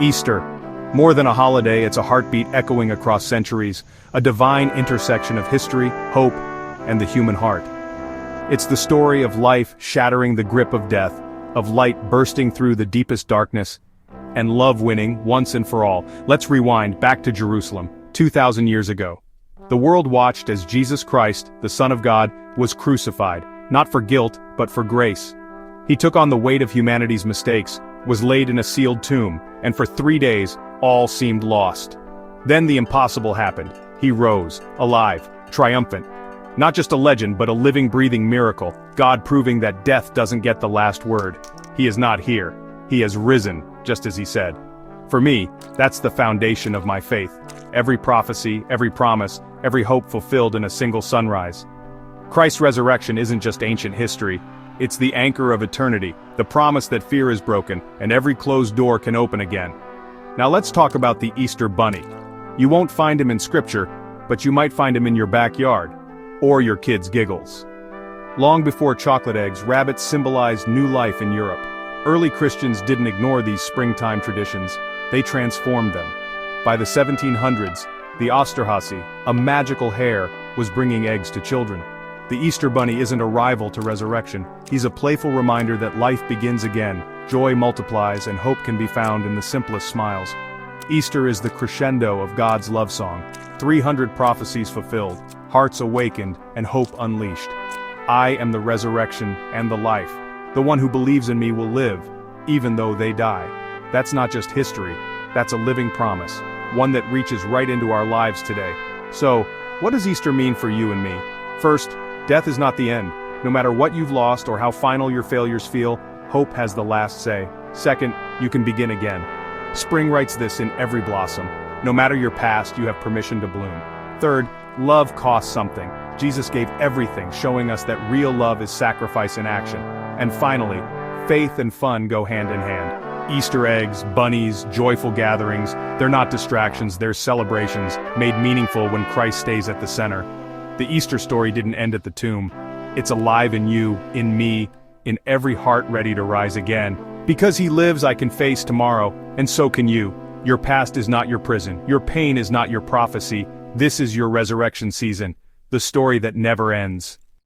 Easter. More than a holiday, it's a heartbeat echoing across centuries, a divine intersection of history, hope, and the human heart. It's the story of life shattering the grip of death, of light bursting through the deepest darkness, and love winning once and for all. Let's rewind back to Jerusalem, 2,000 years ago. The world watched as Jesus Christ, the Son of God, was crucified, not for guilt, but for grace. He took on the weight of humanity's mistakes, was laid in a sealed tomb, and for 3 days, all seemed lost. Then the impossible happened. He rose, alive, triumphant. Not just a legend, but a living, breathing miracle, God proving that death doesn't get the last word. He is not here. He has risen, just as he said. For me, that's the foundation of my faith. Every prophecy, every promise, every hope fulfilled in a single sunrise. Christ's resurrection isn't just ancient history, it's the anchor of eternity, the promise that fear is broken, and every closed door can open again. Now let's talk about the Easter Bunny. You won't find him in scripture, but you might find him in your backyard, or your kids' giggles. Long before chocolate eggs, rabbits symbolized new life in Europe. Early Christians didn't ignore these springtime traditions, they transformed them. By the 1700s, the Osterhase, a magical hare, was bringing eggs to children. The Easter Bunny isn't a rival to resurrection, he's a playful reminder that life begins again, joy multiplies, and hope can be found in the simplest smiles. Easter is the crescendo of God's love song, 300 prophecies fulfilled, hearts awakened, and hope unleashed. I am the resurrection and the life. The one who believes in me will live, even though they die. That's not just history, that's a living promise, one that reaches right into our lives today. So, what does Easter mean for you and me? First, death is not the end. No matter what you've lost or how final your failures feel, hope has the last say. Second, you can begin again. Spring writes this in every blossom. No matter your past, you have permission to bloom. Third, love costs something. Jesus gave everything, showing us that real love is sacrifice in action. And finally, faith and fun go hand in hand. Easter eggs, bunnies, joyful gatherings, they're not distractions, they're celebrations, made meaningful when Christ stays at the center. The Easter story didn't end at the tomb. It's alive in you, in me, in every heart ready to rise again. Because he lives, I can face tomorrow, and so can you. Your past is not your prison. Your pain is not your prophecy. This is your resurrection season, the story that never ends.